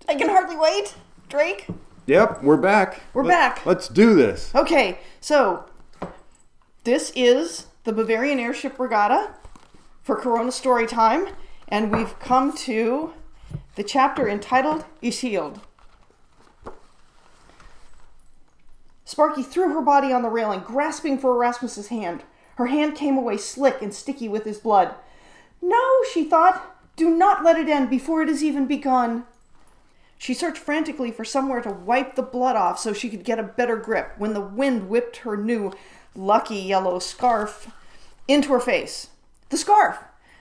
I can hardly wait. Drake? Yep, we're back. We're back. Let's do this. Okay, so this is the Bavarian Airship Regatta for Corona Story Time, and we've come to the chapter entitled Ishild. Sparky threw her body on the railing, grasping for Erasmus's hand. Her hand came away slick and sticky with his blood. No, she thought. Do not let it end before it has even begun. She searched frantically for somewhere to wipe the blood off so she could get a better grip when the wind whipped her new, lucky yellow scarf into her face. The scarf!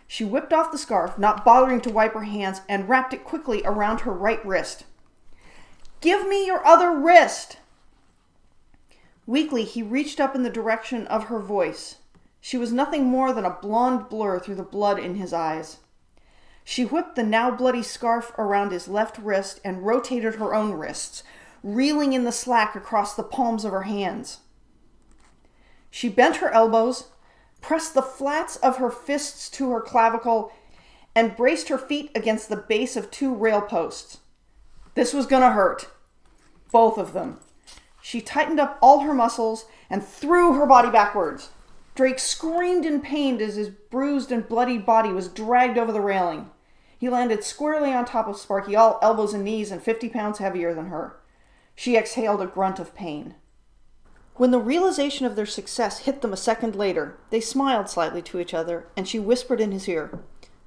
She whipped off the scarf, not bothering to wipe her hands, and wrapped it quickly around her right wrist. Give me your other wrist! Weakly, he reached up in the direction of her voice. She was nothing more than a blonde blur through the blood in his eyes. She whipped the now bloody scarf around his left wrist and rotated her own wrists, reeling in the slack across the palms of her hands. She bent her elbows, pressed the flats of her fists to her clavicle, and braced her feet against the base of two rail posts. This was gonna hurt. Both of them. She tightened up all her muscles and threw her body backwards. Drake screamed in pain as his bruised and bloodied body was dragged over the railing. He landed squarely on top of Sparky, all elbows and knees and 50 pounds heavier than her. She exhaled a grunt of pain. When the realization of their success hit them a second later, they smiled slightly to each other, and she whispered in his ear,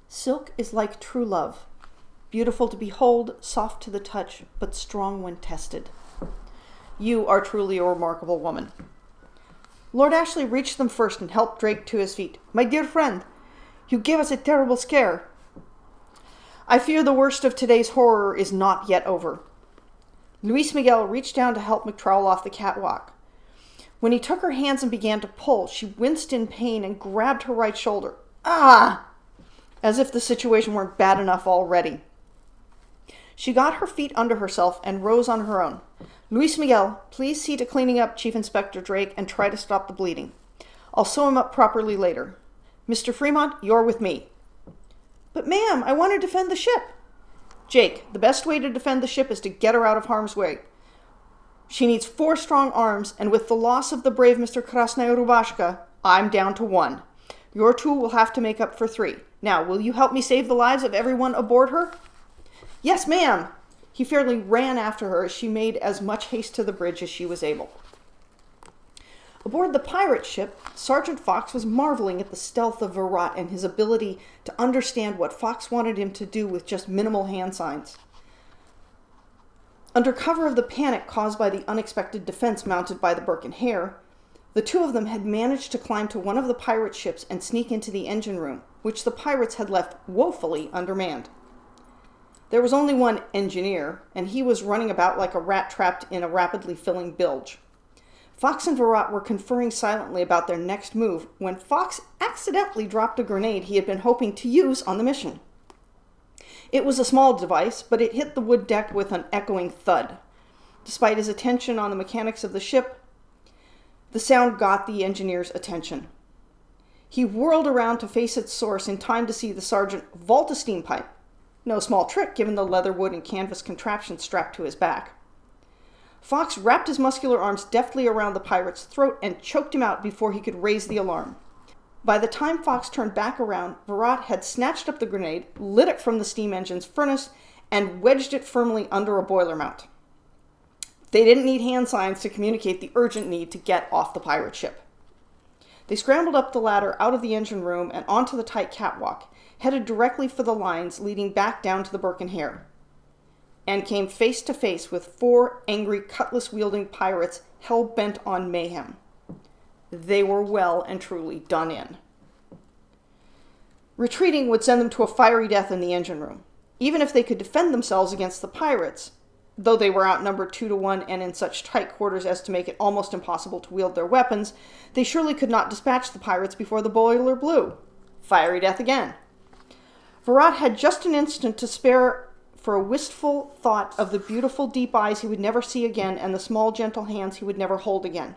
"Silk is like true love, beautiful to behold, soft to the touch, but strong when tested. You are truly a remarkable woman." Lord Ashley reached them first and helped Drake to his feet. "My dear friend, you gave us a terrible scare. I fear the worst of today's horror is not yet over." Luis Miguel reached down to help McTrowell off the catwalk. When he took her hands and began to pull, she winced in pain and grabbed her right shoulder. Ah! As if the situation weren't bad enough already. She got her feet under herself and rose on her own. "Luis Miguel, please see to cleaning up Chief Inspector Drake and try to stop the bleeding. I'll sew him up properly later. Mr. Fremont, you're with me." "But ma'am, I want to defend the ship." "Jake, the best way to defend the ship is to get her out of harm's way. She needs 4 strong arms, and with the loss of the brave Mr. Krasnaya Rubashka, I'm down to 1. Your 2 will have to make up for 3. Now, will you help me save the lives of everyone aboard her?" "Yes, ma'am." He fairly ran after her as she made as much haste to the bridge as she was able. Aboard the pirate ship, Sergeant Fox was marveling at the stealth of Virat and his ability to understand what Fox wanted him to do with just minimal hand signs. Under cover of the panic caused by the unexpected defense mounted by the Burke and Hare, the 2 of them had managed to climb to one of the pirate ships and sneak into the engine room, which the pirates had left woefully undermanned. There was only one engineer, and he was running about like a rat trapped in a rapidly filling bilge. Fox and Virat were conferring silently about their next move when Fox accidentally dropped a grenade he had been hoping to use on the mission. It was a small device, but it hit the wood deck with an echoing thud. Despite his attention on the mechanics of the ship, the sound got the engineer's attention. He whirled around to face its source in time to see the sergeant vault a steam pipe. No small trick given the leather, wood, and canvas contraption strapped to his back. Fox wrapped his muscular arms deftly around the pirate's throat and choked him out before he could raise the alarm. By the time Fox turned back around, Virat had snatched up the grenade, lit it from the steam engine's furnace, and wedged it firmly under a boiler mount. They didn't need hand signs to communicate the urgent need to get off the pirate ship. They scrambled up the ladder out of the engine room and onto the tight catwalk, headed directly for the lines leading back down to the Burke and Hare, and came face to face with 4 angry cutlass-wielding pirates hell-bent on mayhem. They were well and truly done in. Retreating would send them to a fiery death in the engine room. Even if they could defend themselves against the pirates, though they were outnumbered 2 to 1 and in such tight quarters as to make it almost impossible to wield their weapons, they surely could not dispatch the pirates before the boiler blew. Fiery death again. Virat had just an instant to spare for a wistful thought of the beautiful deep eyes he would never see again and the small gentle hands he would never hold again.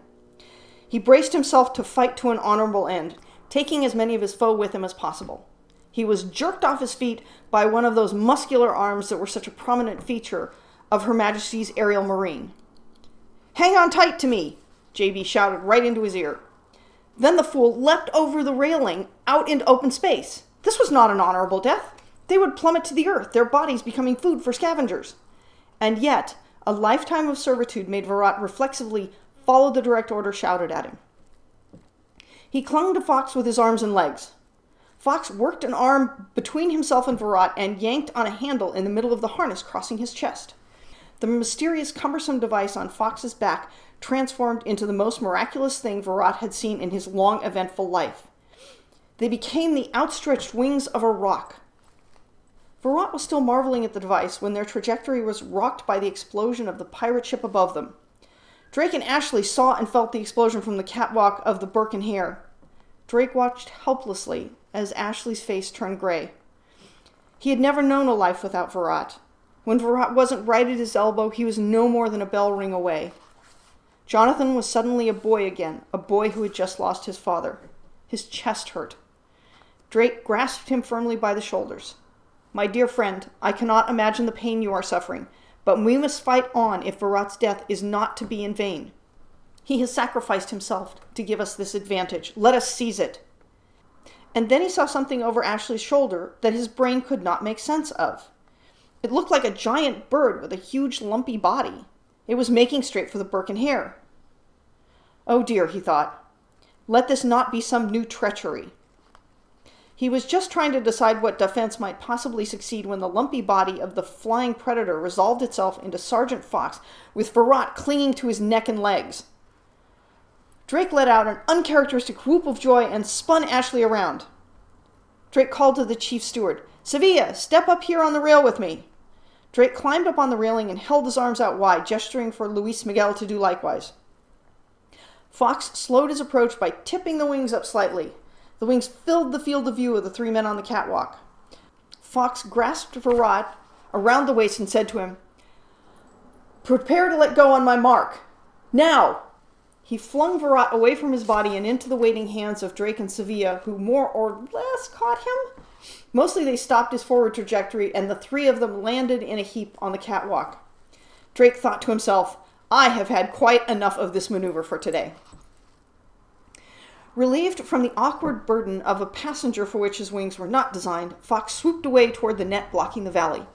He braced himself to fight to an honorable end, taking as many of his foe with him as possible. He was jerked off his feet by one of those muscular arms that were such a prominent feature of Her Majesty's aerial marine. "Hang on tight to me," JB shouted right into his ear. Then the fool leapt over the railing out into open space. This was not an honorable death. They would plummet to the earth, their bodies becoming food for scavengers. And yet, a lifetime of servitude made Virat reflexively follow the direct order shouted at him. He clung to Fox with his arms and legs. Fox worked an arm between himself and Virat and yanked on a handle in the middle of the harness, crossing his chest. The mysterious, cumbersome device on Fox's back transformed into the most miraculous thing Virat had seen in his long, eventful life. They became the outstretched wings of a rock. Virat was still marveling at the device when their trajectory was rocked by the explosion of the pirate ship above them. Drake and Ashley saw and felt the explosion from the catwalk of the Burke and Hare. Drake watched helplessly as Ashley's face turned gray. He had never known a life without Virat. When Virat wasn't right at his elbow, he was no more than a bell ring away. Jonathan was suddenly a boy again, a boy who had just lost his father. His chest hurt. Drake grasped him firmly by the shoulders. "My dear friend, I cannot imagine the pain you are suffering, but we must fight on if Virat's death is not to be in vain. He has sacrificed himself to give us this advantage. Let us seize it." And then he saw something over Ashley's shoulder that his brain could not make sense of. It looked like a giant bird with a huge lumpy body. It was making straight for the Burke and Hare. "Oh dear," he thought. "Let this not be some new treachery." He was just trying to decide what defense might possibly succeed when the lumpy body of the flying predator resolved itself into Sergeant Fox, with Virat clinging to his neck and legs. Drake let out an uncharacteristic whoop of joy and spun Ashley around. Drake called to the chief steward, "Sevilla, step up here on the rail with me." Drake climbed up on the railing and held his arms out wide, gesturing for Luis Miguel to do likewise. Fox slowed his approach by tipping the wings up slightly. The wings filled the field of view of the three men on the catwalk. Fox grasped Virat around the waist and said to him, "Prepare to let go on my mark. Now!" He flung Virat away from his body and into the waiting hands of Drake and Sevilla, who more or less caught him. Mostly they stopped his forward trajectory, and the three of them landed in a heap on the catwalk. Drake thought to himself, "I have had quite enough of this maneuver for today." Relieved from the awkward burden of a passenger for which his wings were not designed, Fox swooped away toward the net blocking the valley.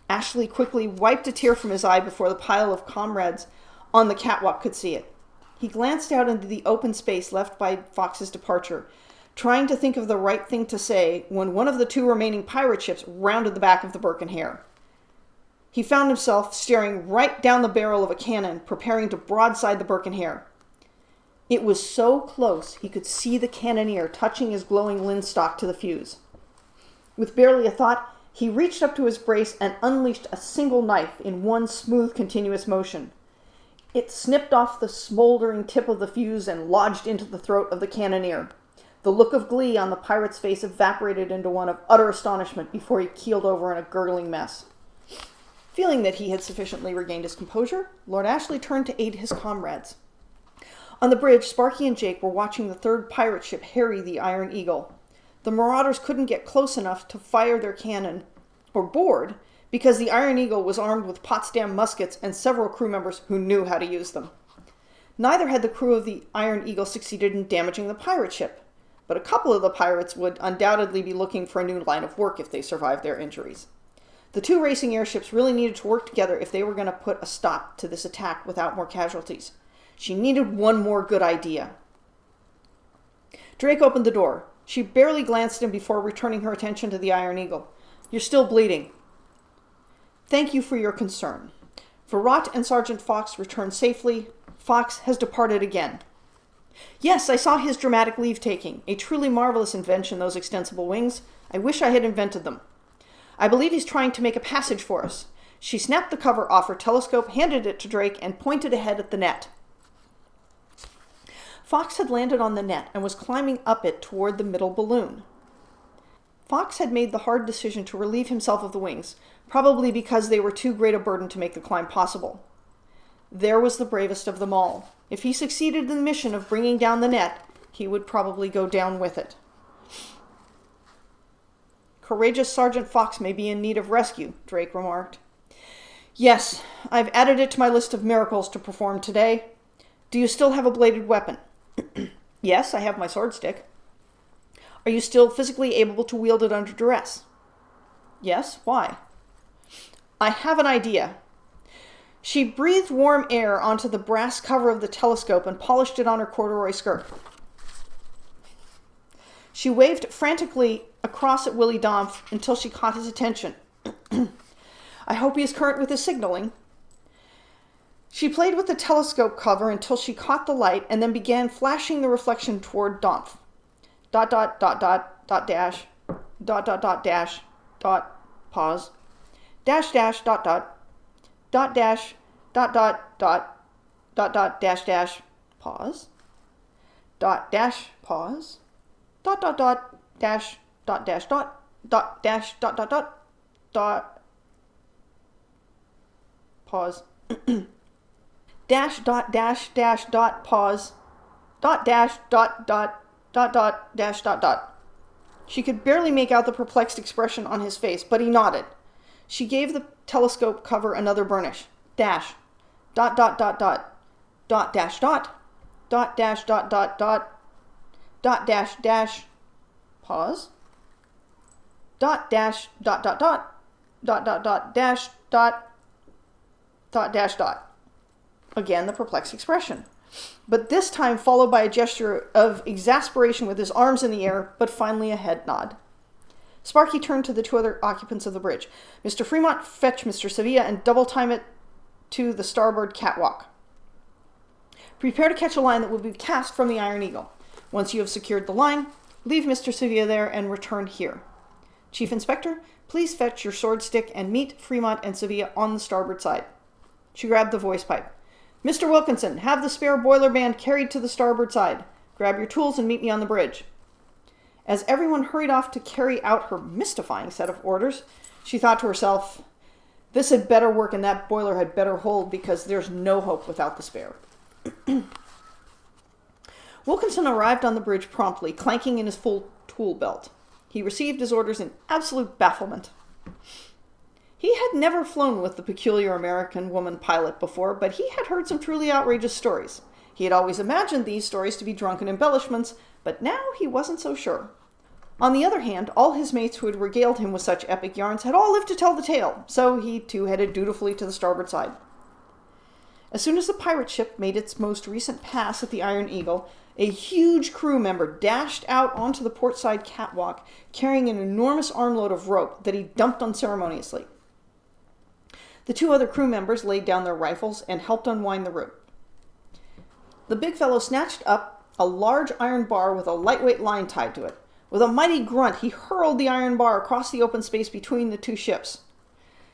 Ashley quickly wiped a tear from his eye before the pile of comrades on the catwalk could see it. He glanced out into the open space left by Fox's departure, trying to think of the right thing to say when one of the two remaining pirate ships rounded the back of the Burke and Hare. He found himself staring right down the barrel of a cannon, preparing to broadside the Burke and Hare. It was so close he could see the cannoneer touching his glowing linstock to the fuse. With barely a thought, he reached up to his brace and unleashed a single knife in one smooth, continuous motion. It snipped off the smoldering tip of the fuse and lodged into the throat of the cannoneer. The look of glee on the pirate's face evaporated into one of utter astonishment before he keeled over in a gurgling mess. Feeling that he had sufficiently regained his composure, Lord Ashley turned to aid his comrades. On the bridge, Sparky and Jake were watching the third pirate ship harry the Iron Eagle. The marauders couldn't get close enough to fire their cannon or board because the Iron Eagle was armed with Potsdam muskets and several crew members who knew how to use them. Neither had the crew of the Iron Eagle succeeded in damaging the pirate ship, but a couple of the pirates would undoubtedly be looking for a new line of work if they survived their injuries. The two racing airships really needed to work together if they were going to put a stop to this attack without more casualties. She needed one more good idea. Drake opened the door. She barely glanced at him before returning her attention to the Iron Eagle. "You're still bleeding." "Thank you for your concern. Virat and Sergeant Fox returned safely. Fox has departed again." "Yes, I saw his dramatic leave-taking. A truly marvelous invention, those extensible wings. I wish I had invented them. I believe he's trying to make a passage for us." She snapped the cover off her telescope, handed it to Drake, and pointed ahead at the net. Fox had landed on the net and was climbing up it toward the middle balloon. Fox had made the hard decision to relieve himself of the wings, probably because they were too great a burden to make the climb possible. There was the bravest of them all. If he succeeded in the mission of bringing down the net, he would probably go down with it. courageous Sergeant Fox may be in need of rescue, Drake remarked. Yes, I've added it to my list of miracles to perform today. Do you still have a bladed weapon? Yes, I have my sword stick. Are you still physically able to wield it under duress? Yes, why? I have an idea. She breathed warm air onto the brass cover of the telescope and polished it on her corduroy skirt. She waved frantically across at Willie Domf until she caught his attention. I hope he is current with his signaling. She played with the telescope cover until she caught the light and then began flashing the reflection toward Domf. ... dash, ... dash, ... pause, ... dash, ... dash, ... dash, ... dash, pause, ... dash, pause, ... dash, ... dash, ... dash, ... pause, dash, ... dash, ... pause, ... dash, ... dash, ... She could barely make out the perplexed expression on his face, but he nodded. She gave the telescope cover another burnish. Dash. ... dash, ... dash, ... dash, ... dash, ... pause, ... dash, ... dash, ... dash, ... Again, the perplexed expression, but this time followed by a gesture of exasperation with his arms in the air, but finally a head nod. Sparky turned to the two other occupants of the bridge. Mr. Fremont, fetch Mr. Sevilla and double time it to the starboard catwalk. Prepare to catch a line that will be cast from the Iron Eagle. Once you have secured the line, leave Mr. Sevilla there and return here. Chief Inspector, please fetch your sword stick and meet Fremont and Sevilla on the starboard side. She grabbed the voice pipe. Mr. Wilkinson, have the spare boiler band carried to the starboard side. Grab your tools and meet me on the bridge. As everyone hurried off to carry out her mystifying set of orders, she thought to herself, this had better work and that boiler had better hold because there's no hope without the spare. Wilkinson arrived on the bridge promptly, clanking in his full tool belt. He received his orders in absolute bafflement. He had never flown with the peculiar American woman pilot before, but he had heard some truly outrageous stories. He had always imagined these stories to be drunken embellishments, but now he wasn't so sure. On the other hand, all his mates who had regaled him with such epic yarns had all lived to tell the tale, so he too headed dutifully to the starboard side. As soon as the pirate ship made its most recent pass at the Iron Eagle, a huge crew member dashed out onto the portside catwalk, carrying an enormous armload of rope that he dumped unceremoniously. The two other crew members laid down their rifles and helped unwind the rope. The big fellow snatched up a large iron bar with a lightweight line tied to it. With a mighty grunt, he hurled the iron bar across the open space between the two ships.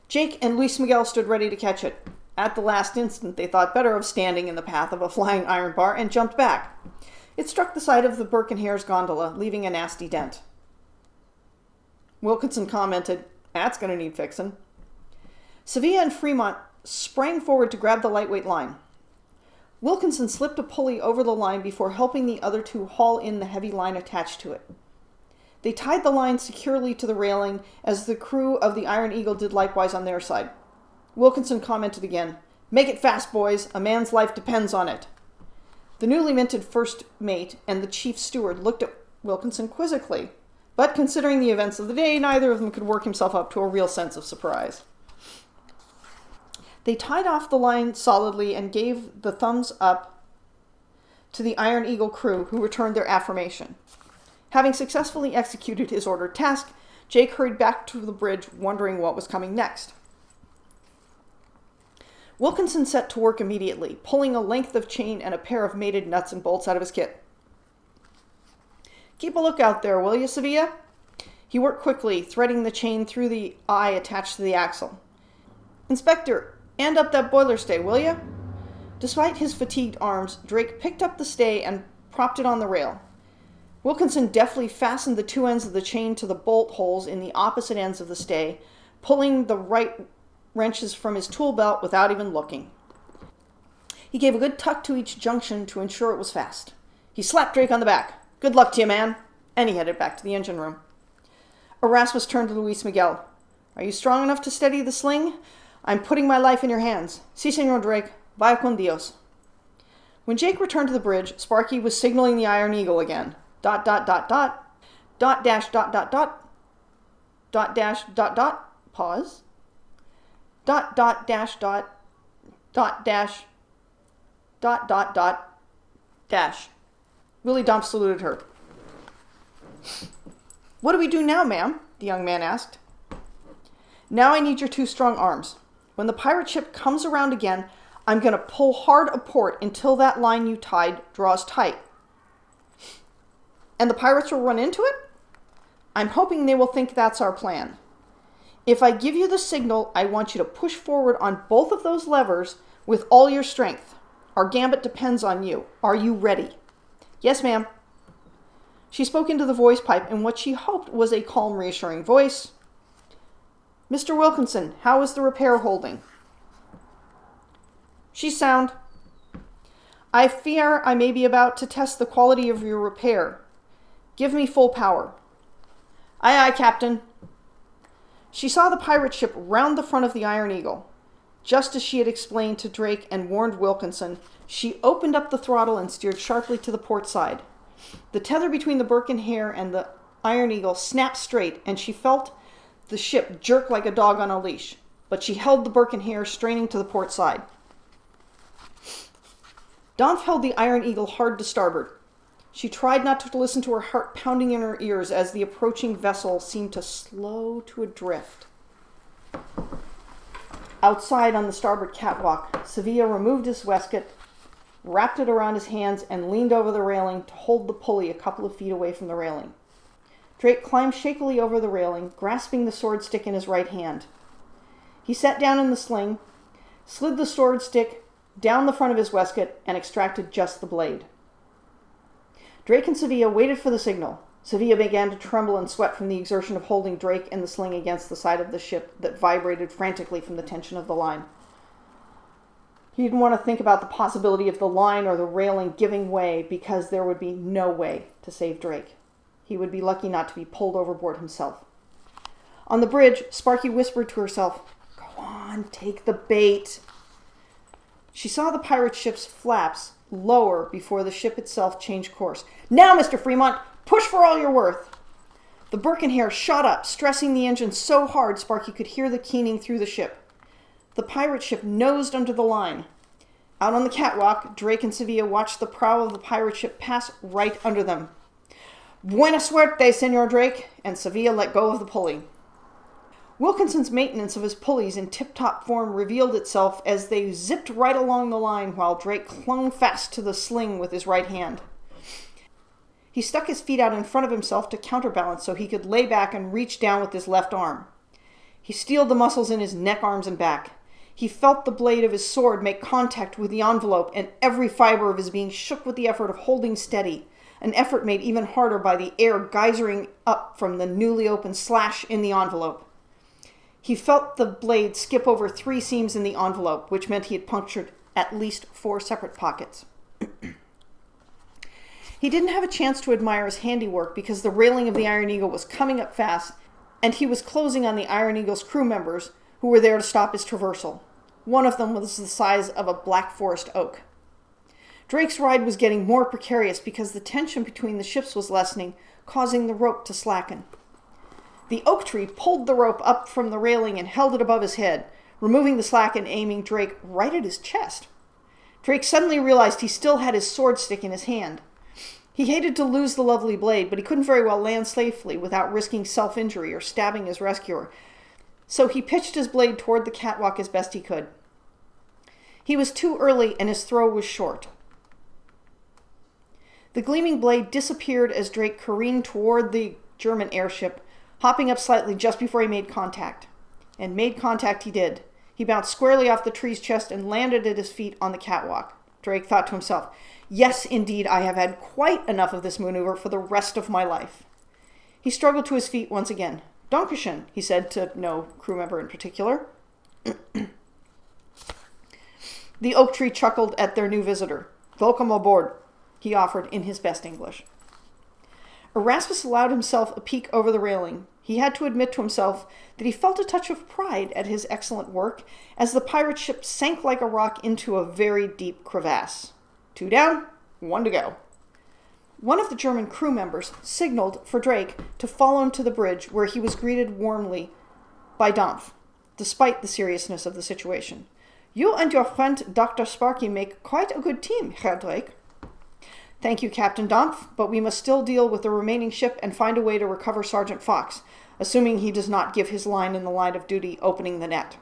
Jake and Luis Miguel stood ready to catch it. At the last instant, they thought better of standing in the path of a flying iron bar and jumped back. It struck the side of the Burke and Hare's gondola, leaving a nasty dent. Wilkinson commented, "That's going to need fixing." Sevilla and Fremont sprang forward to grab the lightweight line. Wilkinson slipped a pulley over the line before helping the other two haul in the heavy line attached to it. They tied the line securely to the railing, as the crew of the Iron Eagle did likewise on their side. Wilkinson commented again, "Make it fast, boys. A man's life depends on it." The newly minted first mate and the chief steward looked at Wilkinson quizzically, but considering the events of the day, neither of them could work himself up to a real sense of surprise. They tied off the line solidly and gave the thumbs up to the Iron Eagle crew, who returned their affirmation. Having successfully executed his ordered task, Jake hurried back to the bridge, wondering what was coming next. Wilkinson set to work immediately, pulling a length of chain and a pair of mated nuts and bolts out of his kit. "Keep a lookout there, will you, Sevilla?" He worked quickly, threading the chain through the eye attached to the axle. "Inspector, hand up that boiler stay, will you?" Despite his fatigued arms, Drake picked up the stay and propped it on the rail. Wilkinson deftly fastened the two ends of the chain to the bolt holes in the opposite ends of the stay, pulling the right wrenches from his tool belt without even looking. He gave a good tuck to each junction to ensure it was fast. He slapped Drake on the back. "Good luck to you, man," and he headed back to the engine room. Erasmus turned to Luis Miguel. Are you strong enough to steady the sling? I'm putting my life in your hands. Si, Senor Drake. Vaya con Dios. When Jake returned to the bridge, Sparky was signaling the Iron Eagle again. Dot, dot, dot, dot. Dot, dash, dot, dot, dot. Dot, dash, dot, dot. Pause. Dot, dot, dash, dot. Dot, dash. Dot, dot, dot. Dash. Willie Dump saluted her. What do we do now, ma'am? The young man asked. Now I need your two strong arms. When the pirate ship comes around again, I'm going to pull hard a port until that line you tied draws tight. And the pirates will run into it? I'm hoping they will think that's our plan. If I give you the signal, I want you to push forward on both of those levers with all your strength. Our gambit depends on you. Are you ready? Yes, ma'am. She spoke into the voice pipe in what she hoped was a calm, reassuring voice. Mr. Wilkinson, how is the repair holding? She's sound. I fear I may be about to test the quality of your repair. Give me full power. Aye, aye, Captain. She saw the pirate ship round the front of the Iron Eagle. Just as she had explained to Drake and warned Wilkinson, she opened up the throttle and steered sharply to the port side. The tether between the Birken Hair and the Iron Eagle snapped straight, and she felt the ship jerk like a dog on a leash, but she held the Birken Hair straining to the port side. Donf held the Iron Eagle hard to starboard. She tried not to listen to her heart pounding in her ears as the approaching vessel seemed to slow to a drift. Outside on the starboard catwalk, Sevilla removed his waistcoat, wrapped it around his hands, and leaned over the railing to hold the pulley a couple of feet away from the railing. Drake climbed shakily over the railing, grasping the sword stick in his right hand. He sat down in the sling, slid the sword stick down the front of his waistcoat, and extracted just the blade. Drake and Sevilla waited for the signal. Sevilla began to tremble and sweat from the exertion of holding Drake and the sling against the side of the ship that vibrated frantically from the tension of the line. He didn't want to think about the possibility of the line or the railing giving way, because there would be no way to save Drake. He would be lucky not to be pulled overboard himself. On the bridge, Sparky whispered to herself, "Go on, take the bait." She saw the pirate ship's flaps lower before the ship itself changed course. "Now, Mr. Fremont, push for all you're worth." The Birken Hair shot up, stressing the engine so hard Sparky could hear the keening through the ship. The pirate ship nosed under the line. Out on the catwalk, Drake and Sevilla watched the prow of the pirate ship pass right under them. "Buena suerte, Senor Drake," and Sevilla let go of the pulley. Wilkinson's maintenance of his pulleys in tip-top form revealed itself as they zipped right along the line while Drake clung fast to the sling with his right hand. He stuck his feet out in front of himself to counterbalance so he could lay back and reach down with his left arm. He steeled the muscles in his neck, arms, and back. He felt the blade of his sword make contact with the envelope, and every fiber of his being shook with the effort of holding steady, an effort made even harder by the air geysering up from the newly opened slash in the envelope. He felt the blade skip over 3 seams in the envelope, which meant he had punctured at least 4 separate pockets. He didn't have a chance to admire his handiwork because the railing of the Iron Eagle was coming up fast, and he was closing on the Iron Eagle's crew members who were there to stop his traversal. One of them was the size of a black forest oak. Drake's ride was getting more precarious because the tension between the ships was lessening, causing the rope to slacken. The oak tree pulled the rope up from the railing and held it above his head, removing the slack and aiming Drake right at his chest. Drake suddenly realized he still had his sword stick in his hand. He hated to lose the lovely blade, but he couldn't very well land safely without risking self-injury or stabbing his rescuer, so he pitched his blade toward the catwalk as best he could. He was too early and his throw was short. The gleaming blade disappeared as Drake careened toward the German airship, hopping up slightly just before he made contact. And made contact he did. He bounced squarely off the tree's chest and landed at his feet on the catwalk. Drake thought to himself, "Yes, indeed, I have had quite enough of this maneuver for the rest of my life." He struggled to his feet once again. "Dankeschön," he said to no crew member in particular. The oak tree chuckled at their new visitor. "Welcome aboard," he offered in his best English. Erasmus allowed himself a peek over the railing. He had to admit to himself that he felt a touch of pride at his excellent work as the pirate ship sank like a rock into a very deep crevasse. 2 down, 1 to go. One of the German crew members signaled for Drake to follow him to the bridge, where he was greeted warmly by Dampf, despite the seriousness of the situation. "You and your friend Dr. Sparky make quite a good team, Herr Drake." "Thank you, Captain Dampf, but we must still deal with the remaining ship and find a way to recover Sergeant Fox, assuming he does not give his line in the line of duty opening the net."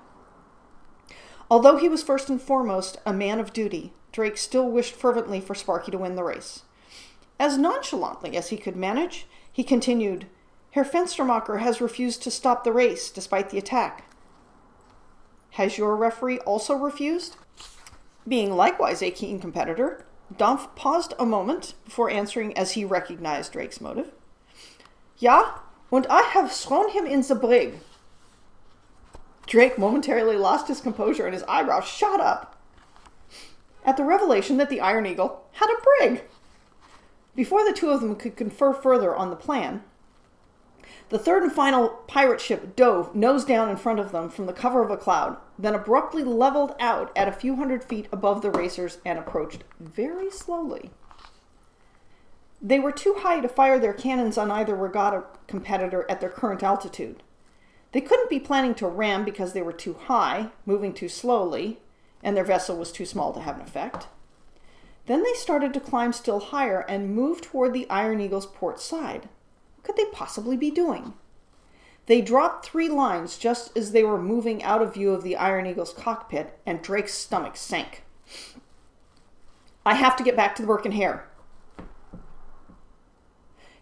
Although he was first and foremost a man of duty, Drake still wished fervently for Sparky to win the race. As nonchalantly as he could manage, he continued, "Herr Fenstermacher has refused to stop the race despite the attack." "Has your referee also refused?" Being likewise a keen competitor, Dampf paused a moment before answering as he recognized Drake's motive. "Ja, und I have thrown him in the brig." Drake momentarily lost his composure and his eyebrows shot up at the revelation that the Iron Eagle had a brig. Before the two of them could confer further on the plan, the third and final pirate ship dove nose down in front of them from the cover of a cloud, then abruptly leveled out at a few hundred feet above the racers and approached very slowly. They were too high to fire their cannons on either regatta competitor at their current altitude. They couldn't be planning to ram because they were too high, moving too slowly, and their vessel was too small to have an effect. Then they started to climb still higher and move toward the Iron Eagle's port side. What could they possibly be doing? They dropped 3 lines just as they were moving out of view of the Iron Eagle's cockpit, and Drake's stomach sank. "I have to get back to the Birkenheer."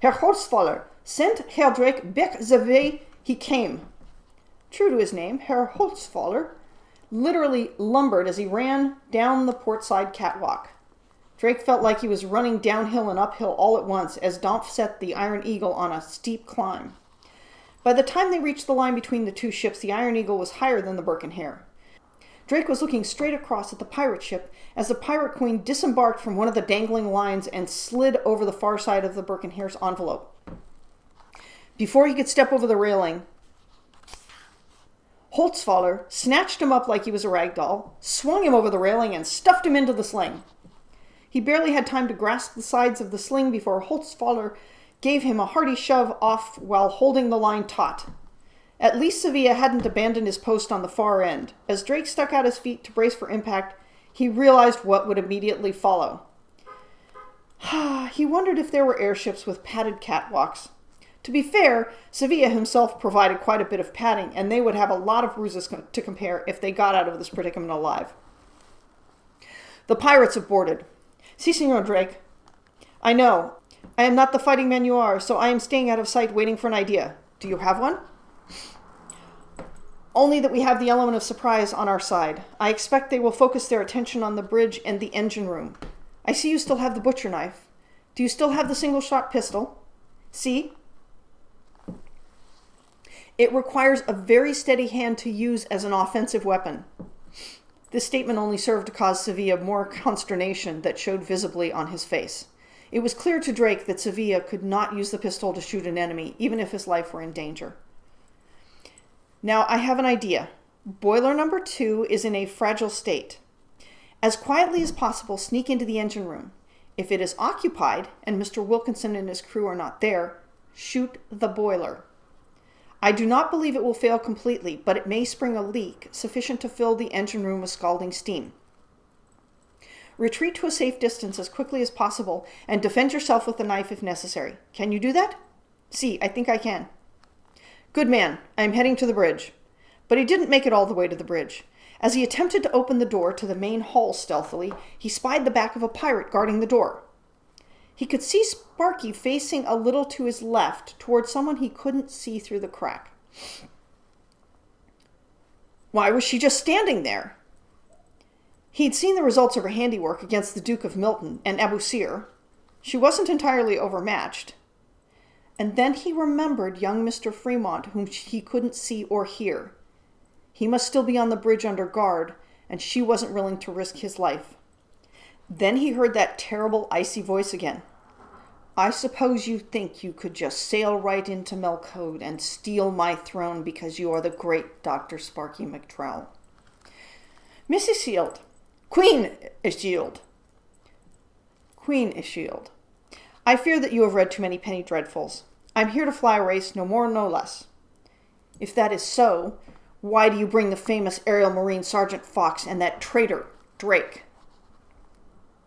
"Herr Holzfäller, send Herr Drake back the way he came." True to his name, Herr Holzfäller literally lumbered as he ran down the portside catwalk. Drake felt like he was running downhill and uphill all at once as Dampf set the Iron Eagle on a steep climb. By the time they reached the line between the two ships, the Iron Eagle was higher than the Birkenheer. Drake was looking straight across at the pirate ship as the Pirate Queen disembarked from one of the dangling lines and slid over the far side of the Birkenheer's envelope. Before he could step over the railing, Holzfäller snatched him up like he was a rag doll, swung him over the railing, and stuffed him into the sling. He barely had time to grasp the sides of the sling before Holzfäller gave him a hearty shove off while holding the line taut. At least Sevilla hadn't abandoned his post on the far end. As Drake stuck out his feet to brace for impact, he realized what would immediately follow. He wondered if there were airships with padded catwalks. To be fair, Sevilla himself provided quite a bit of padding, and they would have a lot of bruises to compare if they got out of this predicament alive. "The pirates have boarded." "Si, Senor Drake." "I know. I am not the fighting man you are, so I am staying out of sight waiting for an idea. Do you have one?" "Only that we have the element of surprise on our side. I expect they will focus their attention on the bridge and the engine room. I see you still have the butcher knife. Do you still have the single-shot pistol? See? It requires a very steady hand to use as an offensive weapon." This statement only served to cause Sevilla more consternation that showed visibly on his face. It was clear to Drake that Sevilla could not use the pistol to shoot an enemy, even if his life were in danger. "Now, I have an idea. Boiler number 2 is in a fragile state. As quietly as possible, sneak into the engine room. If it is occupied, and Mr. Wilkinson and his crew are not there, shoot the boiler. I do not believe it will fail completely, but it may spring a leak sufficient to fill the engine room with scalding steam. Retreat to a safe distance as quickly as possible and defend yourself with the knife if necessary. Can you do that?" "See, I think I can." "Good man. I am heading to the bridge." But he didn't make it all the way to the bridge. As he attempted to open the door to the main hall stealthily, he spied the back of a pirate guarding the door. He could see Sparky facing a little to his left toward someone he couldn't see through the crack. Why was she just standing there? He'd seen the results of her handiwork against the Duke of Milton and Abousir. She wasn't entirely overmatched. And then he remembered young Mr. Fremont, whom he couldn't see or hear. He must still be on the bridge under guard, and she wasn't willing to risk his life. Then he heard that terrible, icy voice again. I suppose you think you could just sail right into Melcode and steal my throne because you are the great Dr. Sparky McTrowell. Miss Ishild. Queen Ishild. Queen Ishild. I fear that you have read too many penny dreadfuls. I'm here to fly a race, no more, no less. If that is so, why do you bring the famous aerial marine Sergeant Fox and that traitor, Drake?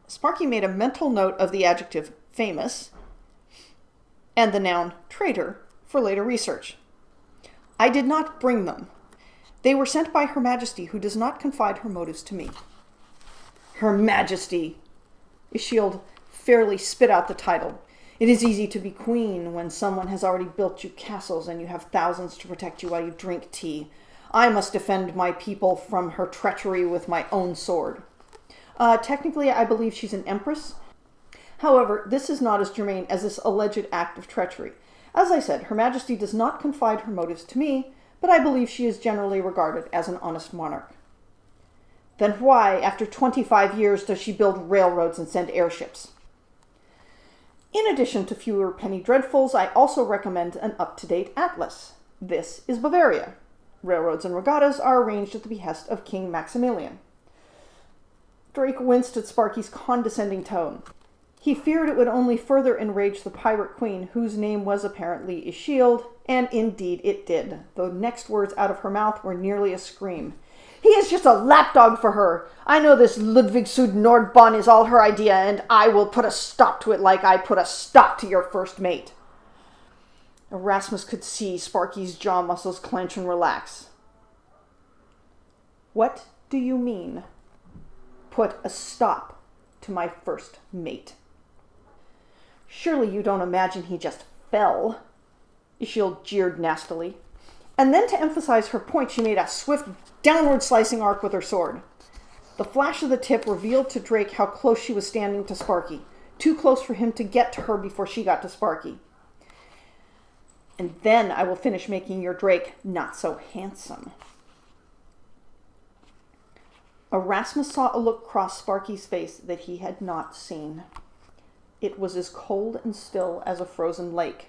Sparky made a mental note of the adjective famous and the noun traitor for later research. I did not bring them. They were sent by Her Majesty, who does not confide her motives to me. Her Majesty! Ishild fairly spit out the title. It is easy to be queen when someone has already built you castles and you have thousands to protect you while you drink tea. I must defend my people from her treachery with my own sword. Technically, I believe she's an empress. However, this is not as germane as this alleged act of treachery. As I said, Her Majesty does not confide her motives to me, but I believe she is generally regarded as an honest monarch. Then why, after 25 years, does she build railroads and send airships? In addition to fewer penny dreadfuls, I also recommend an up-to-date atlas. This is Bavaria. Railroads and regattas are arranged at the behest of King Maximilian. Drake winced at Sparky's condescending tone. He feared it would only further enrage the pirate queen, whose name was apparently Ishild, and indeed it did. The next words out of her mouth were nearly a scream. He is just a lapdog for her. I know this Ludwigsud Nordbahn is all her idea, and I will put a stop to it like I put a stop to your first mate. Erasmus could see Sparky's jaw muscles clench and relax. What do you mean? Put a stop to my first mate. Surely you don't imagine he just fell? Ishild jeered nastily. And then to emphasize her point, she made a swift downward slicing arc with her sword. The flash of the tip revealed to Drake how close she was standing to Sparky. Too close for him to get to her before she got to Sparky. And then I will finish making your Drake not so handsome. Erasmus saw a look cross Sparky's face that he had not seen. It was as cold and still as a frozen lake.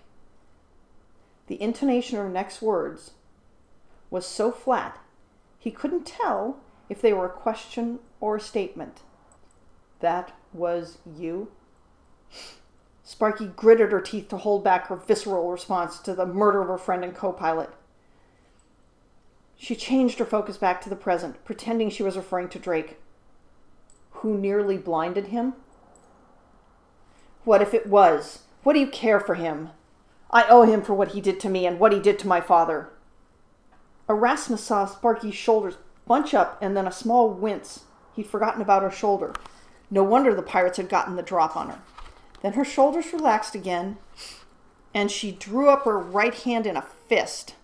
The intonation of her next words was so flat, he couldn't tell if they were a question or a statement. That was you? Sparky gritted her teeth to hold back her visceral response to the murder of her friend and co-pilot. She changed her focus back to the present, pretending she was referring to Drake. Who nearly blinded him? What if it was? What do you care for him? I owe him for what he did to me and what he did to my father. Erasmus saw Sparky's shoulders bunch up and then a small wince. He'd forgotten about her shoulder. No wonder the pirates had gotten the drop on her. Then her shoulders relaxed again, and she drew up her right hand in a fist.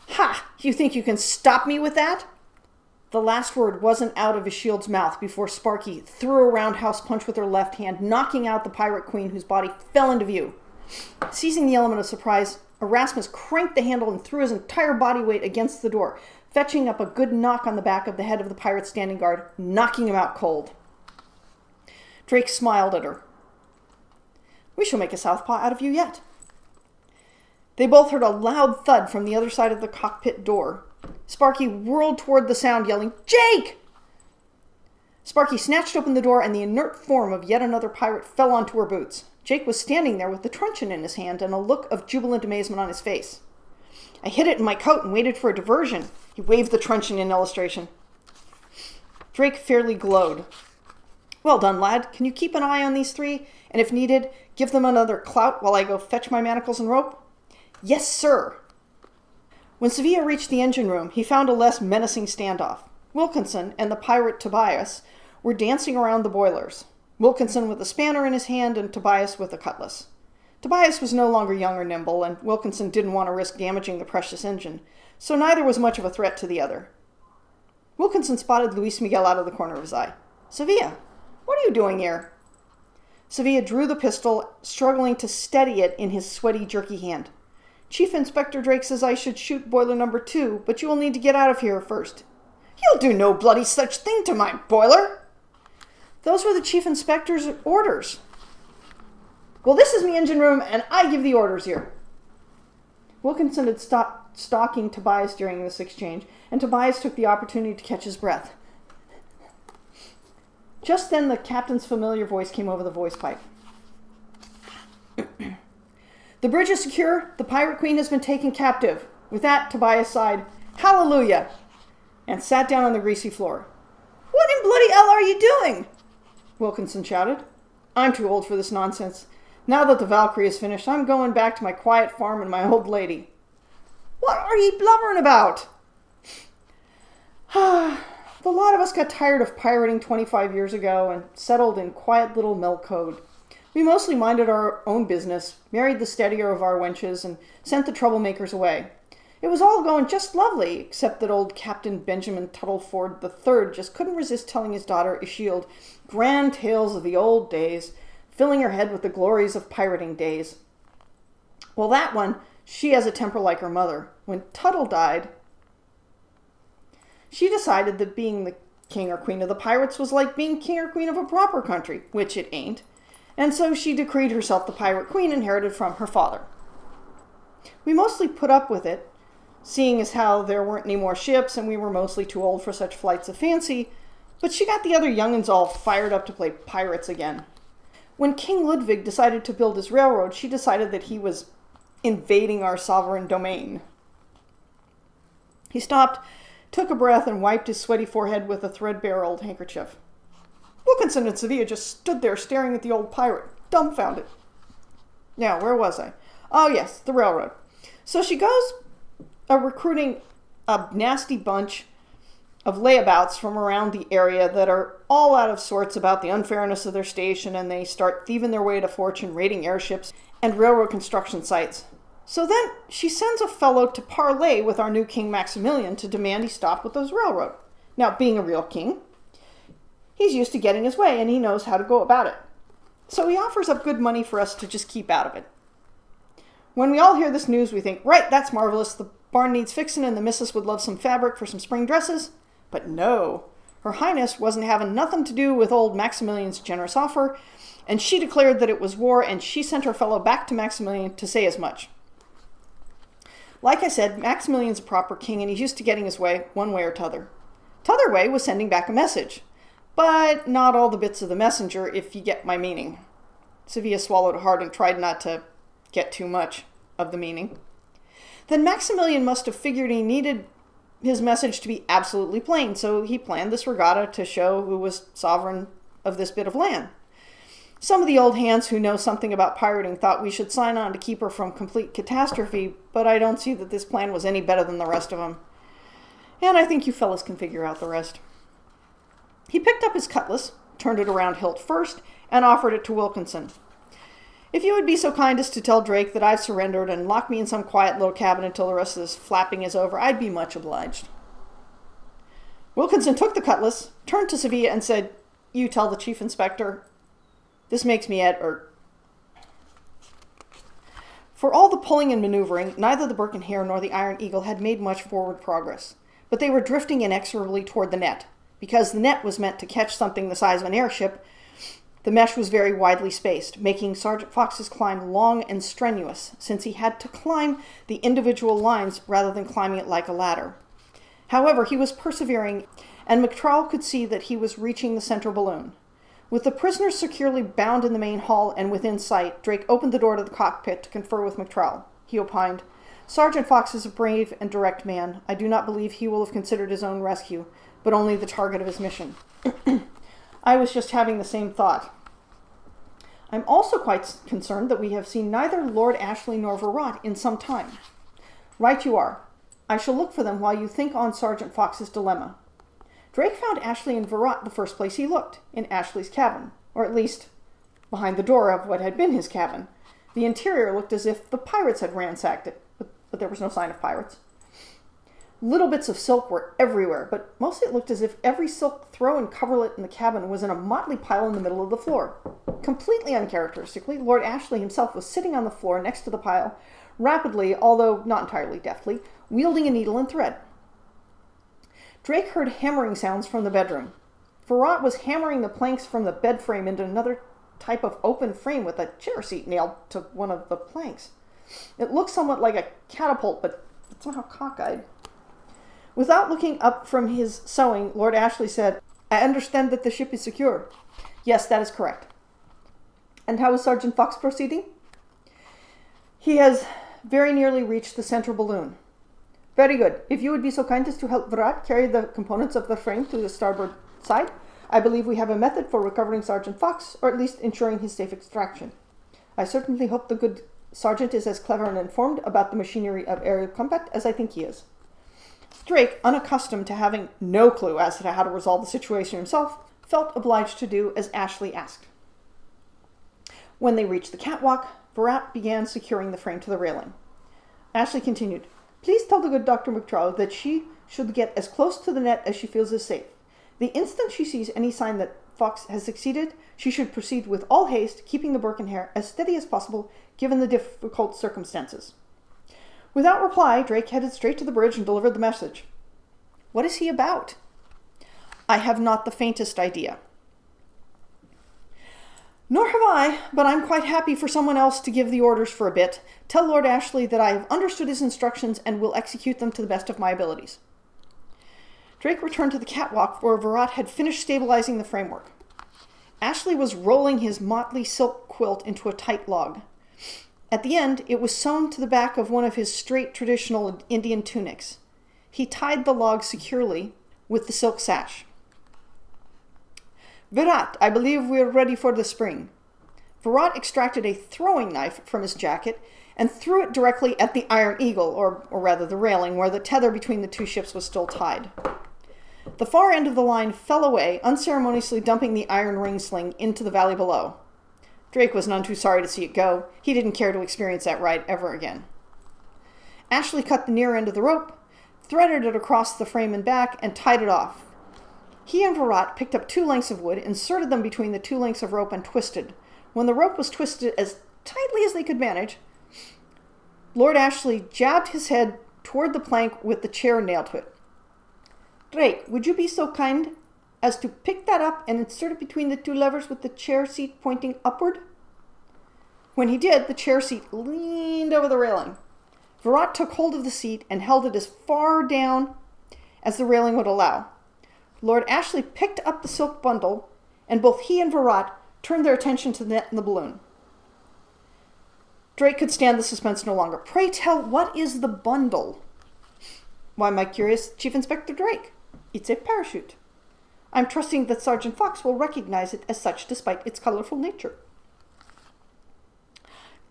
Ha! You think you can stop me with that? The last word wasn't out of Ishild's mouth before Sparky threw a roundhouse punch with her left hand, knocking out the pirate queen, whose body fell into view. Seizing the element of surprise, Erasmus cranked the handle and threw his entire body weight against the door, fetching up a good knock on the back of the head of the pirate's standing guard, knocking him out cold. Drake smiled at her. We shall make a southpaw out of you yet. They both heard a loud thud from the other side of the cockpit door. Sparky whirled toward the sound, yelling, Jake! Sparky snatched open the door, and the inert form of yet another pirate fell onto her boots. Jake was standing there with the truncheon in his hand and a look of jubilant amazement on his face. I hid it in my coat and waited for a diversion. He waved the truncheon in illustration. Drake fairly glowed. Well done, lad. Can you keep an eye on these three? And if needed, give them another clout while I go fetch my manacles and rope? Yes, sir. When Sevilla reached the engine room, he found a less menacing standoff. Wilkinson and the pirate Tobias were dancing around the boilers. Wilkinson with a spanner in his hand and Tobias with a cutlass. Tobias was no longer young or nimble, and Wilkinson didn't want to risk damaging the precious engine, so neither was much of a threat to the other. Wilkinson spotted Luis Miguel out of the corner of his eye. Sevilla, what are you doing here? Sevilla drew the pistol, struggling to steady it in his sweaty, jerky hand. Chief Inspector Drake says I should shoot boiler number 2, but you will need to get out of here first. You'll do no bloody such thing to my boiler! Those were the Chief Inspector's orders. Well, this is me engine room, and I give the orders here. Wilkinson had stopped stalking Tobias during this exchange, and Tobias took the opportunity to catch his breath. Just then, the captain's familiar voice came over the voice pipe. The bridge is secure. The Pirate Queen has been taken captive. With that, Tobias sighed, "Hallelujah," and sat down on the greasy floor. "What in bloody hell are you doing?" Wilkinson shouted. "I'm too old for this nonsense. Now that the Valkyrie is finished, I'm going back to my quiet farm and my old lady." "What are ye blubbering about?" The lot of us got tired of pirating 25 years ago and settled in quiet little Mill Code. We mostly minded our own business, married the steadier of our wenches, and sent the troublemakers away. It was all going just lovely, except that old Captain Benjamin Tuttleford III just couldn't resist telling his daughter Ishild grand tales of the old days, filling her head with the glories of pirating days. Well, that one, she has a temper like her mother. When Tuttle died, she decided that being the king or queen of the pirates was like being king or queen of a proper country, which it ain't. And so she decreed herself the pirate queen inherited from her father. We mostly put up with it, seeing as how there weren't any more ships and we were mostly too old for such flights of fancy, but she got the other young'uns all fired up to play pirates again. When King Ludwig decided to build his railroad, she decided that he was invading our sovereign domain. He stopped, took a breath, and wiped his sweaty forehead with a threadbare old handkerchief. Wilkinson and Sevilla just stood there staring at the old pirate, dumbfounded. Now, where was I? Oh, yes, the railroad. So she goes recruiting a nasty bunch of layabouts from around the area that are all out of sorts about the unfairness of their station, and they start thieving their way to fortune, raiding airships and railroad construction sites. So then she sends a fellow to parley with our new King Maximilian to demand he stop with those railroad. Now, being a real king, he's used to getting his way, and he knows how to go about it. So he offers up good money for us to just keep out of it. When we all hear this news, we think, right, that's marvelous. The barn needs fixing, and the missus would love some fabric for some spring dresses. But no, Her Highness wasn't having nothing to do with old Maximilian's generous offer, and she declared that it was war, and she sent her fellow back to Maximilian to say as much. Like I said, Maximilian's a proper king, and he's used to getting his way, one way or t'other. T'other way was sending back a message. But not all the bits of the messenger, if you get my meaning. Sevilla swallowed hard and tried not to get too much of the meaning. Then Maximilian must have figured he needed his message to be absolutely plain, so he planned this regatta to show who was sovereign of this bit of land. Some of the old hands who know something about pirating thought we should sign on to keep her from complete catastrophe, but I don't see that this plan was any better than the rest of them. And I think you fellas can figure out the rest. He picked up his cutlass, turned it around hilt first, and offered it to Wilkinson. "If you would be so kind as to tell Drake that I've surrendered and lock me in some quiet little cabin until the rest of this flapping is over, I'd be much obliged." Wilkinson took the cutlass, turned to Sevilla, and said, "You tell the chief inspector. This makes me For all the pulling and maneuvering, neither the Burke and Hare nor the Iron Eagle had made much forward progress, but they were drifting inexorably toward the net. Because the net was meant to catch something the size of an airship, the mesh was very widely spaced, making Sergeant Fox's climb long and strenuous, since he had to climb the individual lines rather than climbing it like a ladder. However, he was persevering, and McTrowell could see that he was reaching the center balloon. With the prisoners securely bound in the main hall and within sight, Drake opened the door to the cockpit to confer with McTrowell. He opined, "Sergeant Fox is a brave and direct man. I do not believe he will have considered his own rescue, but only the target of his mission." I was just having the same thought. I'm also quite concerned that we have seen neither Lord Ashley nor Virat in some time. Right you are. I shall look for them while you think on Sergeant Fox's dilemma. Drake found Ashley and Virat the first place he looked, in Ashley's cabin, or at least behind the door of what had been his cabin. The interior looked as if the pirates had ransacked it, but there was no sign of pirates. Little bits of silk were everywhere, but mostly it looked as if every silk throw and coverlet in the cabin was in a motley pile in the middle of the floor. Completely uncharacteristically, Lord Ashley himself was sitting on the floor next to the pile, rapidly, although not entirely deftly, wielding a needle and thread. Drake heard hammering sounds from the bedroom. Virat was hammering the planks from the bed frame into another type of open frame with a chair seat nailed to one of the planks. It looked somewhat like a catapult, but somehow cockeyed. Without looking up from his sewing, Lord Ashley said, "I understand that the ship is secure." "Yes, that is correct." "And how is Sergeant Fox proceeding?" "He has very nearly reached the central balloon." "Very good. If you would be so kind as to help Virat carry the components of the frame to the starboard side, I believe we have a method for recovering Sergeant Fox, or at least ensuring his safe extraction. I certainly hope the good sergeant is as clever and informed about the machinery of aerial combat as I think he is." Drake, unaccustomed to having no clue as to how to resolve the situation himself, felt obliged to do as Ashley asked. When they reached the catwalk, Virat began securing the frame to the railing. Ashley continued, "Please tell the good Dr. McTrowell that she should get as close to the net as she feels is safe. The instant she sees any sign that Fox has succeeded, she should proceed with all haste, keeping the Birkenhair as steady as possible, given the difficult circumstances." Without reply, Drake headed straight to the bridge and delivered the message. "What is he about?" "I have not the faintest idea." "Nor have I, but I'm quite happy for someone else to give the orders for a bit. Tell Lord Ashley that I have understood his instructions and will execute them to the best of my abilities." Drake returned to the catwalk where Virat had finished stabilizing the framework. Ashley was rolling his motley silk quilt into a tight log. At the end, it was sewn to the back of one of his straight traditional Indian tunics. He tied the log securely with the silk sash. "Virat, I believe we're ready for the spring." Virat extracted a throwing knife from his jacket and threw it directly at the Iron Eagle, or rather the railing, where the tether between the two ships was still tied. The far end of the line fell away, unceremoniously dumping the iron ring sling into the valley below. Drake was none too sorry to see it go. He didn't care to experience that ride ever again. Ashley cut the near end of the rope, threaded it across the frame and back, and tied it off. He and Virat picked up 2 lengths of wood, inserted them between the 2 lengths of rope, and twisted. When the rope was twisted as tightly as they could manage, Lord Ashley jabbed his head toward the plank with the chair nailed to it. "Drake, would you be so kind as to pick that up and insert it between the 2 levers with the chair seat pointing upward?" When he did, the chair seat leaned over the railing. Virat took hold of the seat and held it as far down as the railing would allow. Lord Ashley picked up the silk bundle, and both he and Virat turned their attention to the net and the balloon. Drake could stand the suspense no longer. "Pray tell, what is the bundle?" "Why, my curious Chief Inspector Drake, it's a parachute. I'm trusting that Sergeant Fox will recognize it as such despite its colorful nature."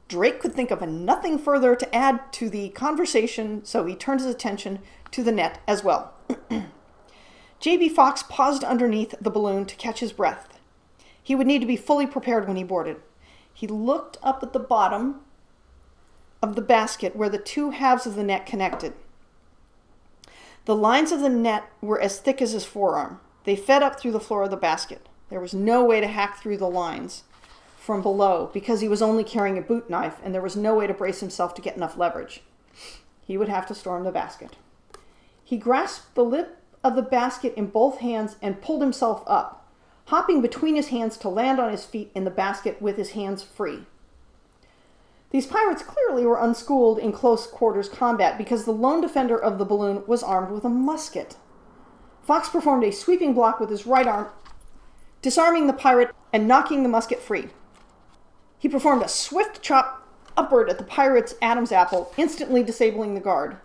Drake could think of nothing further to add to the conversation, so he turned his attention to the net as well. J.B. Fox paused underneath the balloon to catch his breath. He would need to be fully prepared when he boarded. He looked up at the bottom of the basket where the 2 halves of the net connected. The lines of the net were as thick as his forearm. They fed up through the floor of the basket. There was no way to hack through the lines from below because he was only carrying a boot knife, and there was no way to brace himself to get enough leverage. He would have to storm the basket. He grasped the lip of the basket in both hands and pulled himself up, hopping between his hands to land on his feet in the basket with his hands free. These pirates clearly were unschooled in close quarters combat because the lone defender of the balloon was armed with a musket. Fox performed a sweeping block with his right arm, disarming the pirate and knocking the musket free. He performed a swift chop upward at the pirate's Adam's apple, instantly disabling the guard.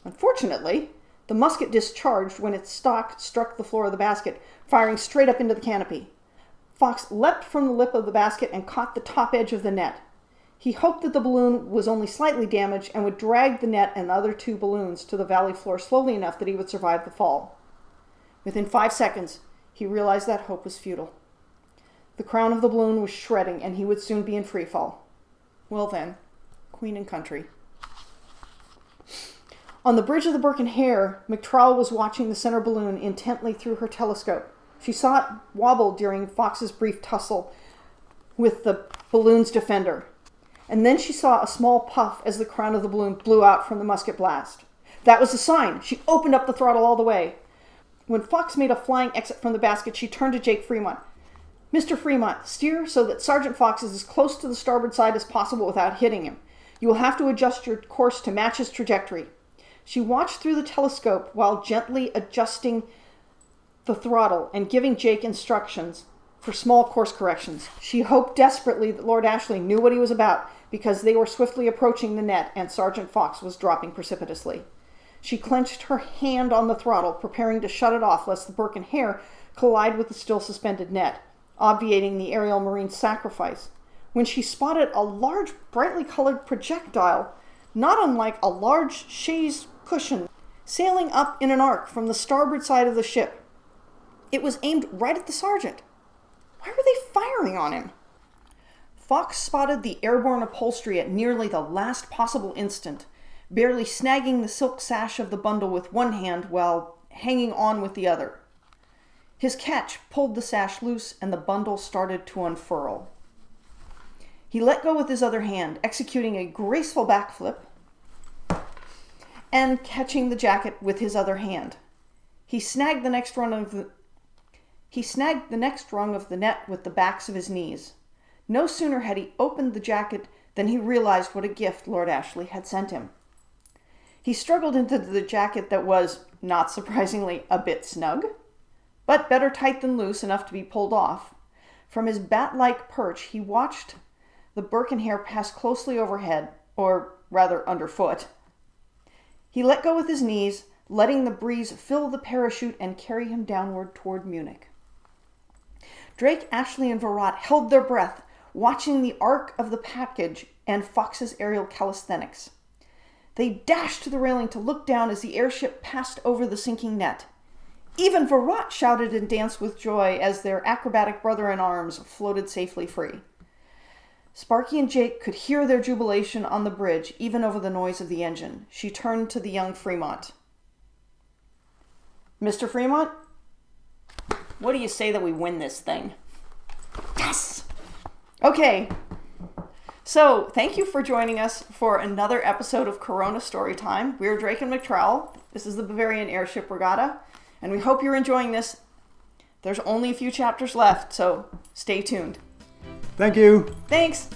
Unfortunately, the musket discharged when its stock struck the floor of the basket, firing straight up into the canopy. Fox leapt from the lip of the basket and caught the top edge of the net. He hoped that the balloon was only slightly damaged and would drag the net and the other 2 balloons to the valley floor slowly enough that he would survive the fall. Within 5 seconds, he realized that hope was futile. The crown of the balloon was shredding, and he would soon be in free fall. Well then, Queen and country. On the bridge of the Birkenhair, McTrowell was watching the center balloon intently through her telescope. She saw it wobble during Fox's brief tussle with the balloon's defender. And then she saw a small puff as the crown of the balloon blew out from the musket blast. That was the sign. She opened up the throttle all the way. When Fox made a flying exit from the basket, she turned to Jake Fremont. Mr. Fremont, steer so that Sergeant Fox is as close to the starboard side as possible without hitting him. You will have to adjust your course to match his trajectory. She watched through the telescope while gently adjusting the throttle and giving Jake instructions for small course corrections. She hoped desperately that Lord Ashley knew what he was about, because they were swiftly approaching the net and Sergeant Fox was dropping precipitously. She clenched her hand on the throttle, preparing to shut it off lest the Burke hair collide with the still suspended net, obviating the aerial marine's sacrifice, when she spotted a large, brightly colored projectile, not unlike a large chaise cushion, sailing up in an arc from the starboard side of the ship. It was aimed right at the sergeant. Why were they firing on him? Fox spotted the airborne upholstery at nearly the last possible instant, barely snagging the silk sash of the bundle with one hand while hanging on with the other. His catch pulled the sash loose and the bundle started to unfurl. He let go with his other hand, executing a graceful backflip and catching the jacket with his other hand. He snagged the next rung of the net with the backs of his knees. No sooner had he opened the jacket than he realized what a gift Lord Ashley had sent him. He struggled into the jacket that was, not surprisingly, a bit snug, but better tight than loose enough to be pulled off. From his bat-like perch, he watched the Burke hair pass closely overhead, or rather underfoot. He let go with his knees, letting the breeze fill the parachute and carry him downward toward Munich. Drake, Ashley, and Virat held their breath, watching the arc of the package and Fox's aerial calisthenics. They dashed to the railing to look down as the airship passed over the sinking net. Even Virat shouted and danced with joy as their acrobatic brother-in-arms floated safely free. Sparky and Jake could hear their jubilation on the bridge, even over the noise of the engine. She turned to the young Fremont. Mr. Fremont, what do you say that we win this thing? Yes! Okay. So, thank you for joining us for another episode of Corona Storytime. We're Drake and McTrowell. This is the Bavarian Airship Regatta, and we hope you're enjoying this. There's only a few chapters left, so stay tuned. Thank you. Thanks.